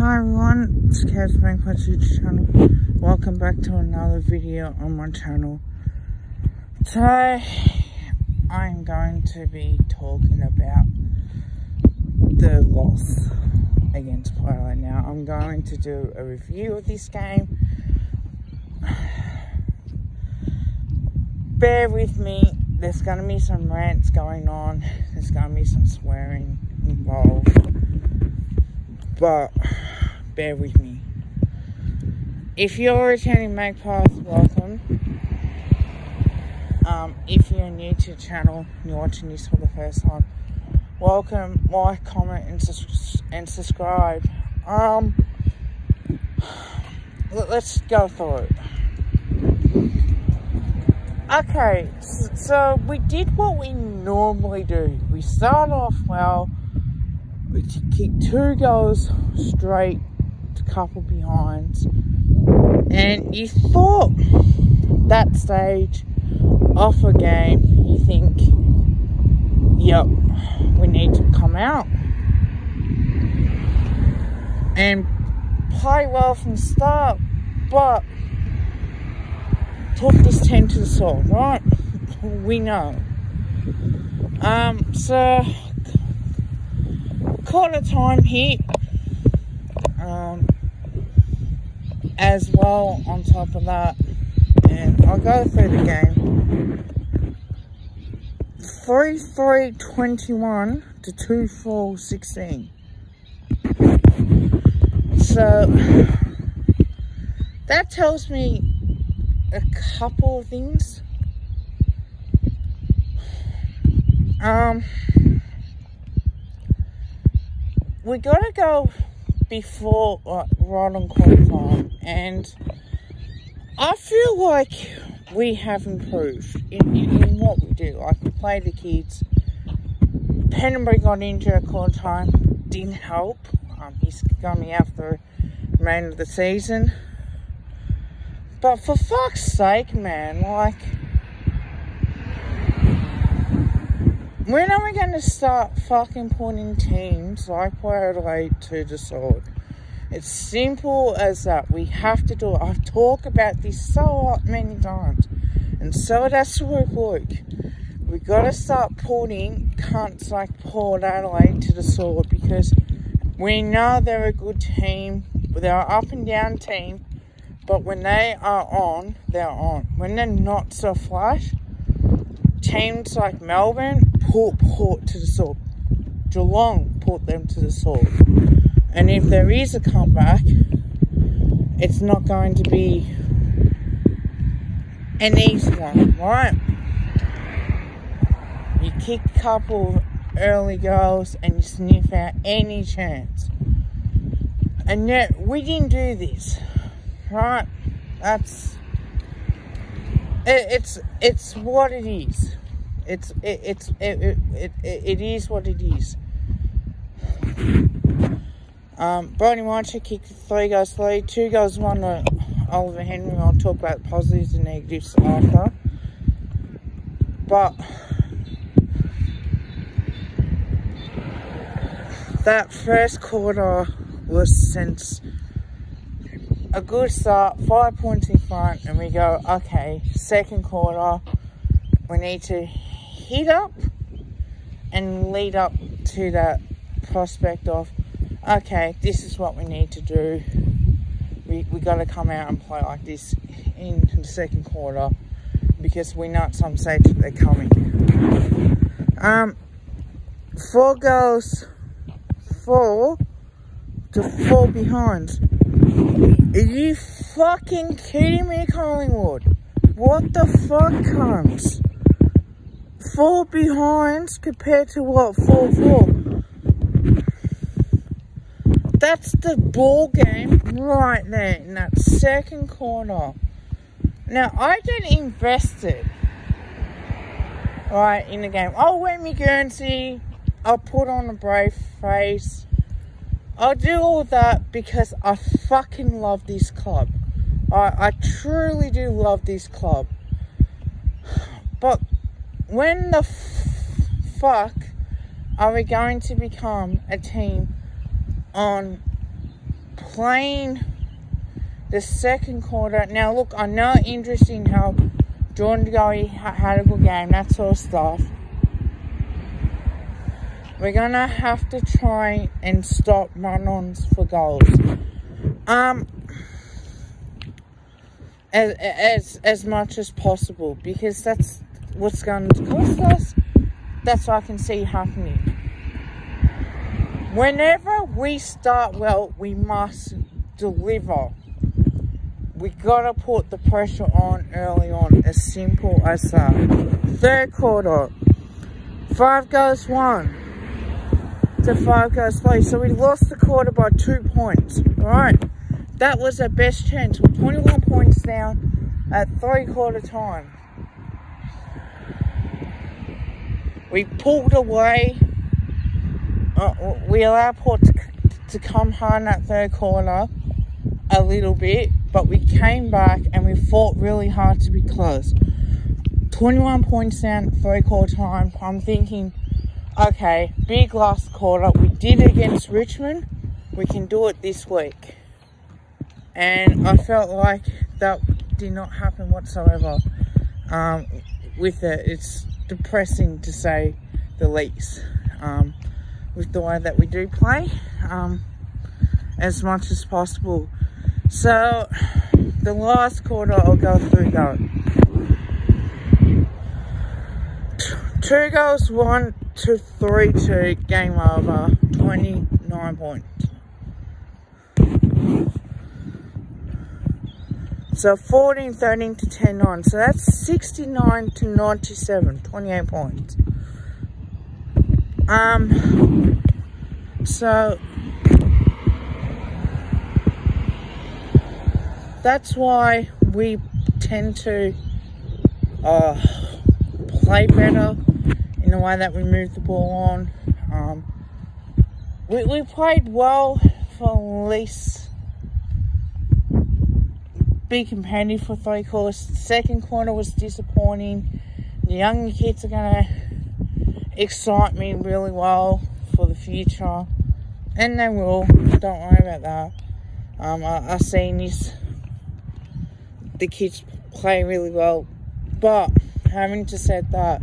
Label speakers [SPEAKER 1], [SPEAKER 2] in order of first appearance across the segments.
[SPEAKER 1] Hi everyone, it's Kev's YouTube channel. Welcome back to another video on my channel. Today, I'm going to be talking about the loss against Port Adelaide. Now, I'm going to do a review of this game. Bear with me, there's going to be some rants going on, there's going to be some swearing involved. But bear with me. If you're returning Magpies, welcome. If you're new to the channel and you're watching this for the first time, welcome, like, comment and subscribe. Let's go through it. Okay, so we did what we normally do. We start off well. We kicked 2 goals straight, a couple behinds, and you thought that stage off a game, you think, yep, we need to come out and play well from the start, but took this 10 to the sword, right? We know. So quarter time hit, as well on top of that, and I'll go through the game. 3-3-21 to 2-4-16. So that tells me a couple of things. We gotta go before, right on quarter time, and I feel like we have improved in what we do. Like, we play the kids. Pendenbury got injured at quarter time, didn't help. He's gonna be out for the remainder of the season. But for fuck's sake, man, like, when are we going to start fucking putting teams like Port Adelaide to the sword? It's simple as that. We have to do it. I've talked about this so many times. And so does Luke. We got to start putting cunts like Port Adelaide to the sword, because we know they're a good team. They're an up and down team. But when they are on, they're on. When they're not so flash, teams like Melbourne put Port to the sword. Geelong put them to the sword. And if there is a comeback, it's not going to be an easy one, right? You kick a couple early goals and you sniff out any chance. And yet, we didn't do this, right? It's what it is. It is what it is. Brody Marcher kicked 3 goals lead, 2 goals won to Oliver Henry. I'll talk about the positives and negatives after. But that first quarter was since a good start, 5 points in front, and we go, okay, second quarter, we need to hit up and lead up to that prospect of, okay, this is what we need to do. We got to come out and play like this in the second quarter, because we know at some stage they're coming. 4 goals, 4 to 4 behinds. Are you fucking kidding me, Collingwood? What the fuck comes? 4 behinds compared to what? 4-4. That's the ball game right there in that second quarter. Now, I get invested, right, in the game. I'll wear me Guernsey. I'll put on a brave face. I'll do all that because I fucking love this club. I truly do love this club. But when the fuck are we going to become a team on playing the second quarter. Now, look, I know interesting how Jordan Goey had a good game, that sort of stuff. We're going to have to try and stop run-ons for goals. As much as possible, because that's what's going to cost us. That's what I can see happening. Whenever we start well, we must deliver. We gotta put the pressure on early on, as simple as that. Third quarter, 5 goes 1 to 5 goes 3. So we lost the quarter by 2 points. Alright, that was our best chance. We're 21 points down at 3/4 time. We pulled away. We allowed Port to come hard in that third quarter a little bit, but we came back and we fought really hard to be close. 21 points down at 3/4 time. I'm thinking, okay, big last quarter. We did it against Richmond. We can do it this week. And I felt like that did not happen whatsoever. With it, it's depressing to say the least. With the way that we do play, as much as possible. So, the last quarter, I'll go through that. 2 goals, 1 to 3-2, game over, 29 points. So 14-13 to 10-9. So that's 69 to 97, 28 points. So that's why we tend to play better in the way that we move the ball on. We played well for at least be competitive for 3 quarters. Second quarter was disappointing. The younger kids are going to excite me really well for the future, and they will. Don't worry about that. I've seen the kids play really well, but having to said that,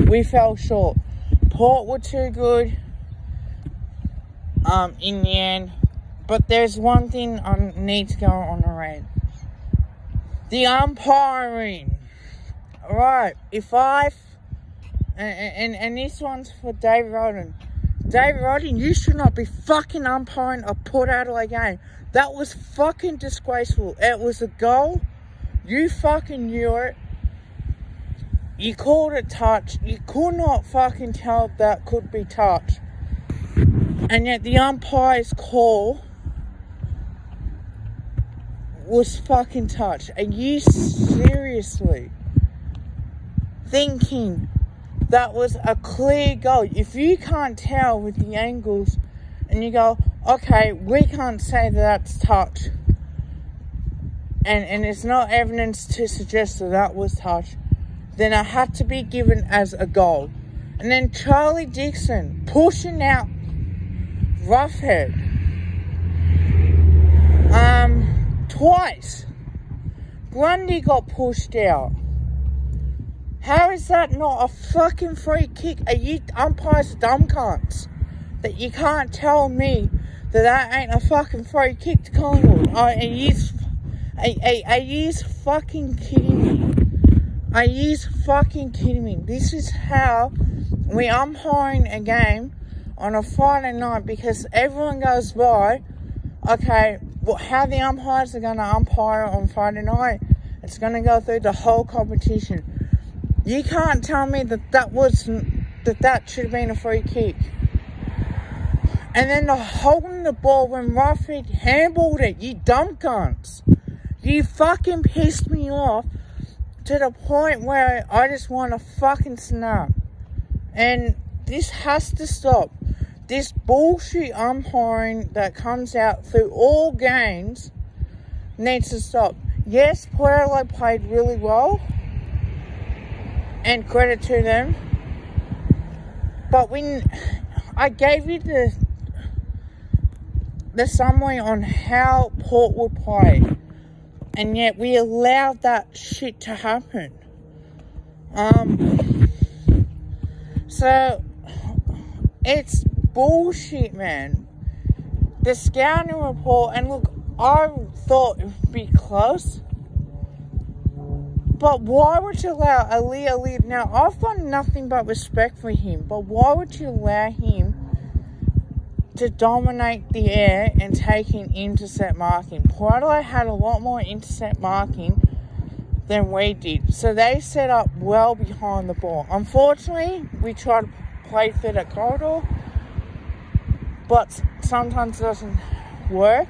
[SPEAKER 1] we fell short. Port were too good in the end. But there's one thing I need to go on a rant. The umpiring. Right, and this one's for David Rodden. David Rodden, you should not be fucking umpiring a Port Adelaide game. That was fucking disgraceful. It was a goal. You fucking knew it. You called it touch. You could not fucking tell that could be touch. And yet the umpire's call was fucking touch. Are you seriously thinking that was a clear goal? If you can't tell with the angles and you go, okay, we can't say that that's touch, and there's no evidence to suggest that that was touch, then it had to be given as a goal. And then Charlie Dixon pushing out Roughhead twice. Grundy got pushed out. How is that not a fucking free kick? Are you umpires dumb cunts that you can't tell me that that ain't a fucking free kick to Collingwood? Are you fucking kidding me? Are you fucking kidding me? This is how we umpiring a game on a Friday night, because everyone goes by, okay, how the umpires are going to umpire on Friday night, it's going to go through the whole competition. You can't tell me that should have been a free kick. And then the holding the ball when Roughhead handballed it, you dumb cunts. You fucking pissed me off to the point where I just want to fucking snap. And this has to stop. This bullshit umpiring that comes out through all games needs to stop. Yes, Port Adelaide played really well, and credit to them. But when I gave you the summary on how Port would play, and yet we allowed that shit to happen. So it's bullshit, man. The scouting report, and look, I thought it would be close, but why would you allow Ali? Now, I've got nothing but respect for him, but why would you allow him to dominate the air and taking intercept marking? Port Adelaide had a lot more intercept marking than we did, so they set up well behind the ball. Unfortunately, we tried to play through that corridor, but sometimes it doesn't work.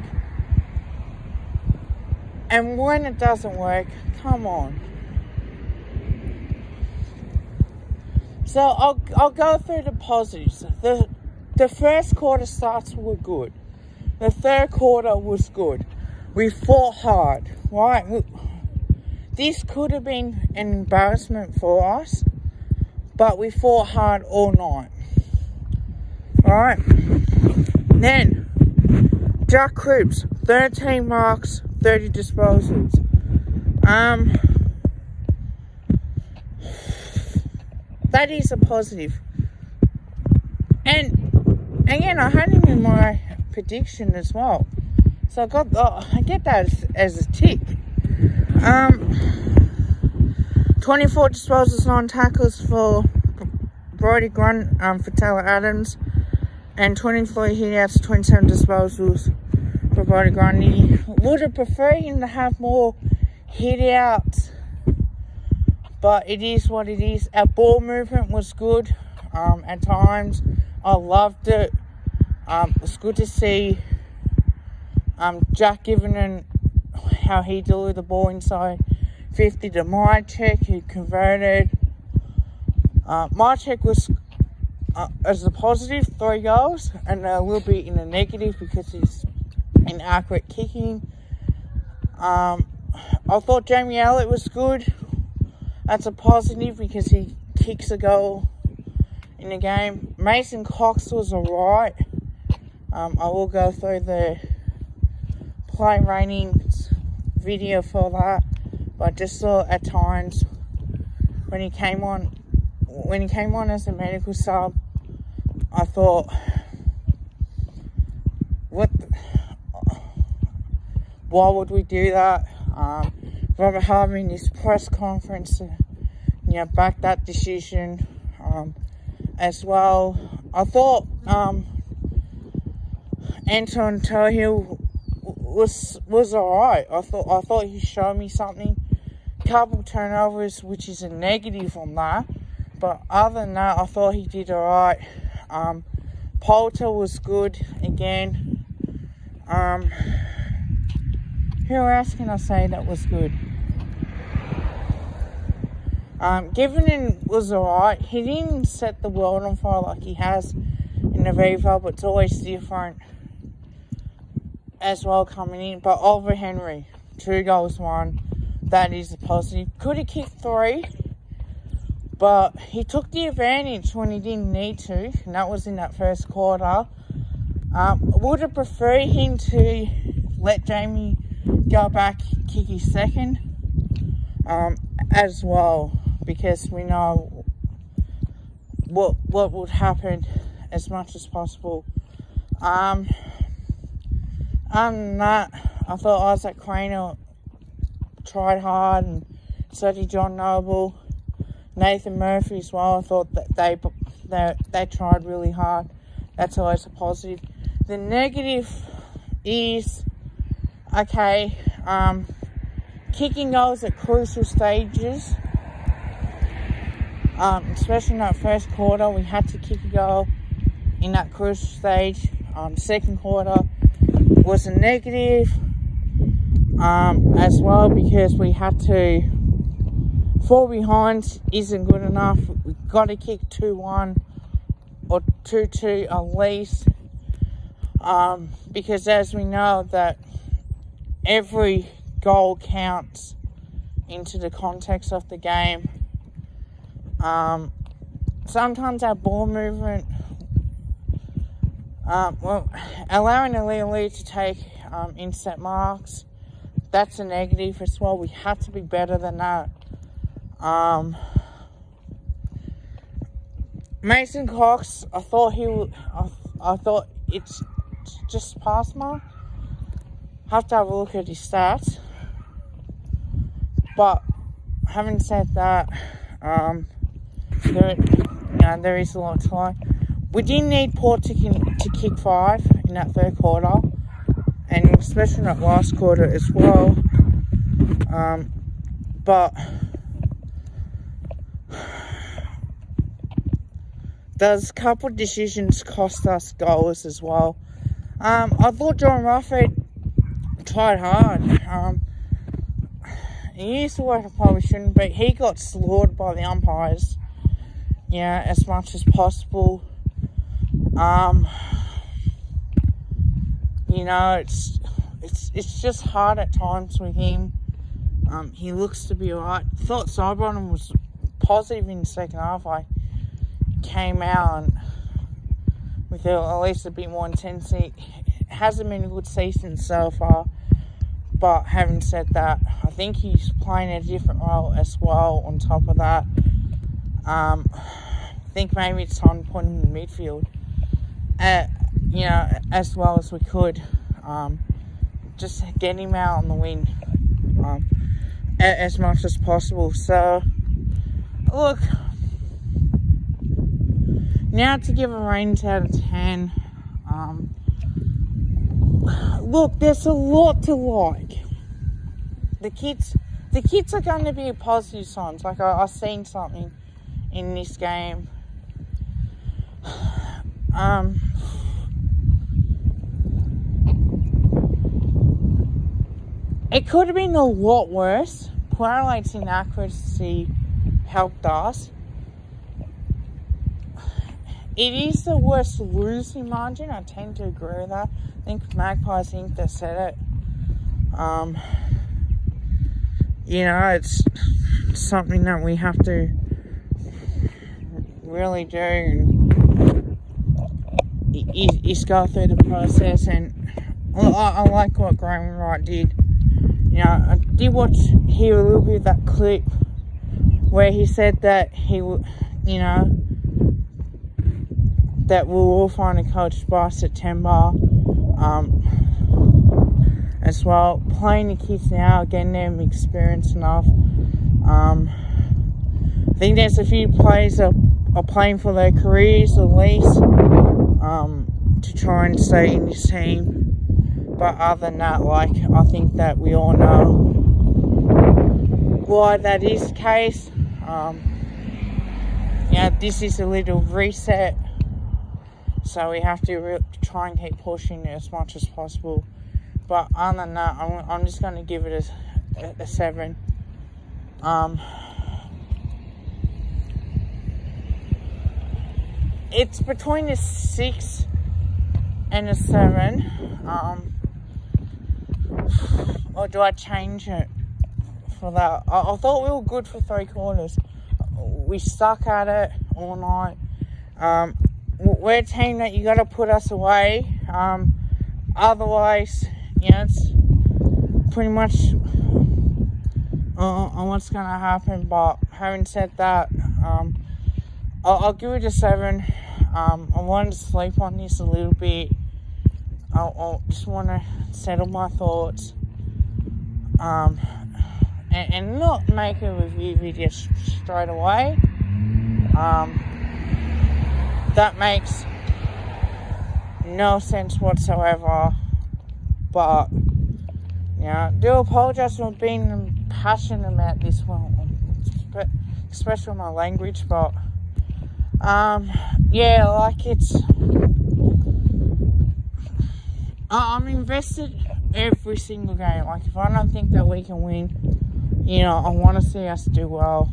[SPEAKER 1] And when it doesn't work, come on. So I'll go through the positives. The first quarter starts were good. The third quarter was good. We fought hard, right? This could have been an embarrassment for us, but we fought hard all night. Alright. Then, Jack Cripps, 13 marks, 30 disposals. That is a positive. And again, I had him in my prediction as well. So I get that as a tick. 24 disposals, 9 tackles for Brodie Grunt, for Taylor Adams, and 23 hitouts, 27 disposals for Brodie Grundy. Would have preferred him to have more hitouts, but it is what it is. Our ball movement was good at times. I loved it. It was good to see Jack Given how he delivered the ball inside 50 to Mychek, who converted. Mychek was, as a positive, 3 goals, and a little bit in a negative because he's inaccurate kicking. I thought Jamie Elliott was good. That's a positive because he kicks a goal in the game. Mason Cox was alright. I will go through the play ratings video for that, but I just saw at times when he came on as a medical sub, I thought, why would we do that? Robert Harvey in his press conference, backed that decision as well. I thought Anton Tohill was alright. I thought he showed me something. Couple turnovers, which is a negative on that, but other than that, I thought he did alright. Poulter was good again. Who else can I say that was good? Given was alright. He didn't set the world on fire like he has in the Viva, but it's always different as well coming in. But Oliver Henry, 2 goals, 1. That is a positive. Could have kicked 3, but he took the advantage when he didn't need to, and that was in that first quarter. Would have preferred him to let Jamie go back, kick his second as well, because we know what would happen as much as possible. Other than that, I thought Isaac Craner tried hard, and so did John Noble, Nathan Murphy as well. I thought that they tried really hard. That's always a positive. The negative is, okay, kicking goals at crucial stages, especially in that first quarter. We had to kick a goal in that crucial stage. Second quarter was a negative as well, because we had to, 4 behind isn't good enough. We've got to kick 2-1 or 2-2 at least, because as we know that every goal counts into the context of the game. Sometimes our ball movement Well, allowing the lead to take inset marks, that's a negative as well. We have to be better than that. Mason Cox, I thought it's just past mark. Have to have a look at his stats. But having said that, there is a lot to like. We didn't need Port to kick 5 in that third quarter, and especially in that last quarter as well. But there's a couple of decisions cost us goals as well. I thought John Rufford tried hard. He used to work, I probably shouldn't, but he got slaughtered by the umpires, as much as possible. It's just hard at times with him. He looks to be alright. Thought Cybron was positive in the second half. I came out and with at least a bit more intensity. It hasn't been a good season so far. But having said that, I think he's playing a different role as well on top of that. I think maybe it's time to put him in the midfield. As well as we could. Just get him out on the wing as much as possible. So, look, now to give a range out of 10. Look, there's a lot to like. The kids are going to be a positive signs. Like I've seen something in this game. It could have been a lot worse. Port Adelaide's inaccuracy helped us. It is the worst losing margin. I tend to agree with that. I think Magpies Inc. that said it. It's something that we have to really do. Is go through the process, and I like what Graham Wright did. I did hear a little bit of that clip where he said that he would, that we'll all find a coach by September. As well, playing the kids now, getting them experience enough. I think there's a few players that are playing for their careers at least, to try and stay in this team. But other than that, I think that we all know why that is the case. This is a little reset, so we have to try and keep pushing it as much as possible. But other than that, I'm just going to give it a 7. It's between a 6 and a 7. Or do I change it for that? I thought we were good for 3 quarters. We stuck at it all night. We're a team that you got to put us away. Otherwise, it's pretty much on what's going to happen. But having said that, I'll give it a 7. I wanted to sleep on this a little bit. I just want to settle my thoughts, and not make a review video straight away. That makes no sense whatsoever. But I do apologise for being passionate about this one, especially my language. But I'm invested every single game. If I don't think that we can win, I want to see us do well.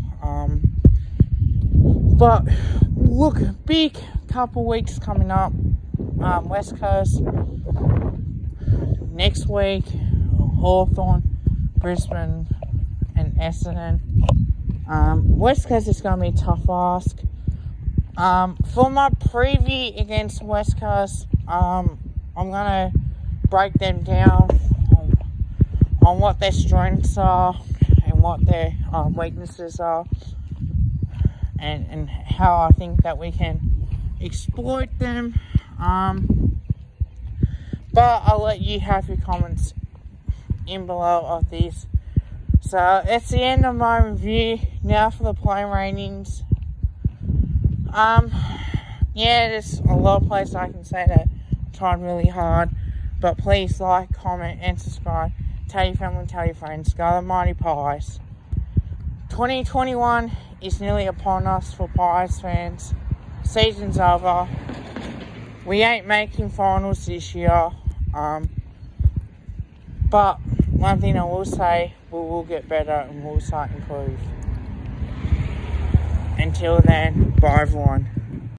[SPEAKER 1] But look, big couple weeks coming up. West Coast next week, Hawthorn, Brisbane, and Essendon. West Coast is going to be a tough ask. For my preview against West Coast, I'm gonna break them down on what their strengths are and what their weaknesses are, and how I think that we can exploit them. But I'll let you have your comments in below of this. So it's the end of my review. Now for the plane ratings. Yeah, there's a lot of places I can say that I tried really hard, but please like, comment and subscribe. Tell your family, tell your friends. Go the Mighty Pies. 2021 is nearly upon us for Pies fans. Season's over. We ain't making finals this year. But one thing I will say, we will get better and we'll start to improve. Until then, bye everyone.